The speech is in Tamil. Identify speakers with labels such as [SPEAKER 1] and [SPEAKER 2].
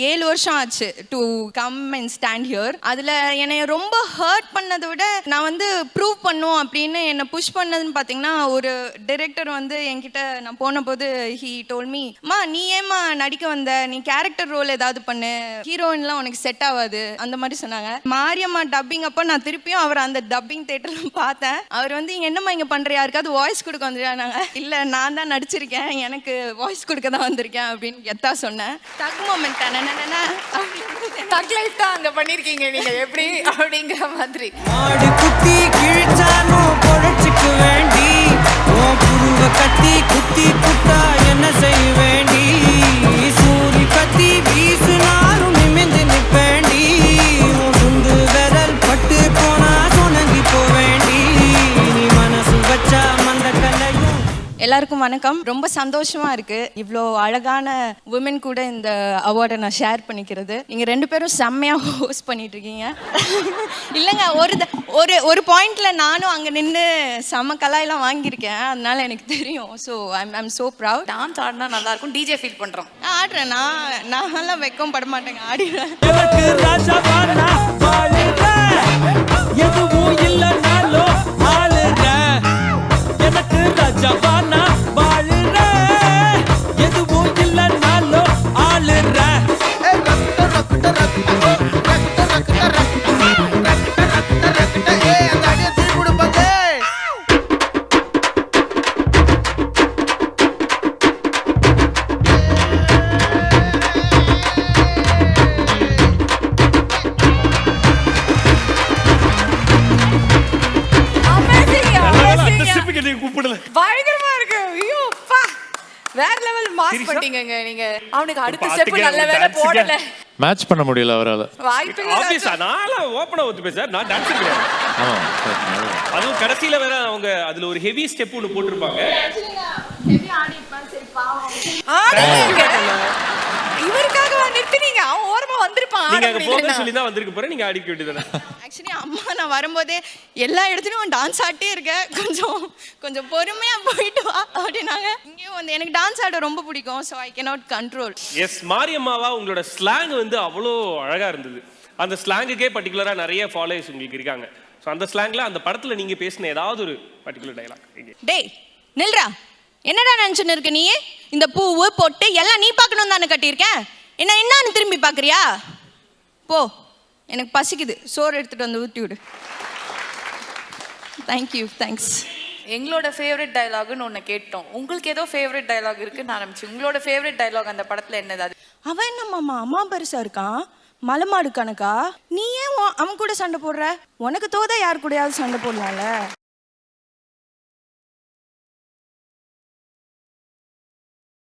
[SPEAKER 1] 7 வருஷம் ஆச்சு to come and stand here. அதில் என்னை ரொம்ப ஹர்ட் பண்ணதை விட நான் வந்து ப்ரூவ் பண்ணும் அப்படின்னு என்னை புஷ் பண்ணதுன்னு பார்த்தீங்கன்னா, ஒரு டைரக்டர் வந்து என்கிட்ட நான் போன போது ஹீ டோல் மீ, அம்மா நீ ஏம்மா நடிக்க வந்த, நீ கேரக்டர் ரோல் ஏதாவது பண்ணு, ஹீரோயின்லாம் உனக்கு செட் ஆகாது அந்த மாதிரி சொன்னாங்க. மாரியம்மா டப்பிங் அப்போ நான் திருப்பியும் அவர் அந்த டப்பிங் தேட்டரில் பார்த்தேன். அவர் வந்து என்னம்மா இங்கே பண்ணுற, யாருக்காவது வாய்ஸ் கொடுக்க வந்துருக்காங்க. இல்லை நான் தான் நடிச்சிருக்கேன், எனக்கு வாய்ஸ் கொடுக்க தான் வந்திருக்கேன் அப்படின்னு எத்தா சொன்னேன். தக் மொமெண்ட்
[SPEAKER 2] அங்க பண்ணிருக்கீங்க நீங்க எப்படி அப்படிங்கிற மாதிரி.
[SPEAKER 3] ஆடு குத்தி கிழிச்சாலும் பொழச்சுக்கு வேண்டி புருவ கத்தி குத்தி குத்தா என்ன செய்ய வேண்டி, சூரி கத்தி வீசுனாலும் நிமிந்து நிப்பேண்டி, சுந்து விரல் பட்டு போனா சொனங்கி போவேண்டி, நீ மனசு வச்சா மந்த கல்லையும்.
[SPEAKER 1] எல்லாருக்கும் வணக்கம். ரொம்ப சந்தோஷமா இருக்கு இவ்வளோ அழகான உமன் கூட இந்த அவார்டை நான் ஷேர் பண்ணிக்கிறது. நீங்க 2 பேரும் செம்மையா ஹோஸ்ட் பண்ணிட்டு இருக்கீங்க. இல்லைங்க, ஒரு பாயிண்ட்ல நானும் அங்க நின்று செம்ம கலாயெல்லாம் வாங்கியிருக்கேன், அதனால எனக்கு தெரியும். So I'm so proud.
[SPEAKER 2] Dance ஆடினா நல்லா இருக்கும். டிஜே ஃபீல் பண்றோம்.
[SPEAKER 1] ஆடுறேன், நான் எல்லாம் வெக்கம் பட மாட்டேங்க, ஆடிடுறேன்.
[SPEAKER 3] எதுவும் இல்லைனாலோ ஆளுற, எனக்கு ராஜாவானா வாழுற, எதுவும் இல்லைனாலோ ஆளுற.
[SPEAKER 2] பயங்கரமா இருக்கு. ஐயோ பா, வேற லெவல் மாஸ் பண்ணிட்டீங்க நீங்க. அவனுக்கு அடுத்த ஸ்டெப் நல்ல வேளை போடல.
[SPEAKER 4] மேட்ச் பண்ண முடியல அவரால.
[SPEAKER 2] வாய்ப்பில்லை.
[SPEAKER 5] ஆபீஸ் நாளா ஓபனா ஒத்து பேச நான் டான்ஸ் பண்ணேன்.
[SPEAKER 4] ஆமா,
[SPEAKER 5] அதுவும் கடைசில வேற அவங்க அதுல ஒரு ஹெவி ஸ்டெப் ஒன்னு போட்டுருப்பாங்க.
[SPEAKER 1] ஹெவி ஆடிப்பான். சரி பாவம்.
[SPEAKER 2] ஆடுங்க. இவருக்காக நிறுத்துறீங்க. அவன் ஓரமா வந்திருப்பான்.
[SPEAKER 5] நீங்க அங்க போக சொல்லி தான் வந்திருக்க போறேன், நீங்க ஆடிக்க வேண்டியதானே.
[SPEAKER 1] ஆக்சுவலி அம்மா நான் வரும்போதே எல்லா இடத்துலையும் டான்ஸ் ஆட்டே இருக்கேன், கொஞ்சம் பொறுமையா போயிட்டு வா அப்படின்னாங்க. இங்கேயும் வந்து எனக்கு டான்ஸ் ஆட ரொம்ப பிடிக்கும். So I cannot control.
[SPEAKER 5] Yes, மாரியம்மாவா உங்களோட ஸ்லாங் வந்து அவ்வளோ அழகா இருந்தது. அந்த ஸ்லாங்குக்கே பர்டிகுலரா நிறைய ஃபாலோவர்ஸ் உங்களுக்கு இருக்காங்க. ஸோ அந்த ஸ்லாங்ல அந்த படத்துல நீங்க பேசின ஏதாவது ஒரு பர்டிகுலர் டைலாக்.
[SPEAKER 1] டேய் நில்றா, என்னடா நினச்சுன்னு இருக்க நீ? இந்த பூவு பொட்டு எல்லாம் நீ பார்க்கணும் தானே கட்டியிருக்கேன், என்னன்னு திரும்பி பார்க்குறியா? போ, எனக்கு பசிக்குது, சோறு எடுத்துட்டு வந்து ஊற்றி விடு. Thank you, thanks.
[SPEAKER 2] எங்களோட ஃபேவரட் டயலாக்னு ஒன்று கேட்டோம். உங்களுக்கு ஏதோ ஃபேவரட் டயலாக் இருக்குன்னு ஆரம்பிச்சு. உங்களோட ஃபேவரட் டயலாக் அந்த படத்தில் என்னது? அது
[SPEAKER 1] அவன் என்னம்மா அம்மா பெருசா இருக்கான், மலைமாடு கணக்கா, நீ ஏன் அவன் கூட சண்டை போடுற? உனக்கு தோதா யார் கூடயாவது சண்டை போடலாம்ல.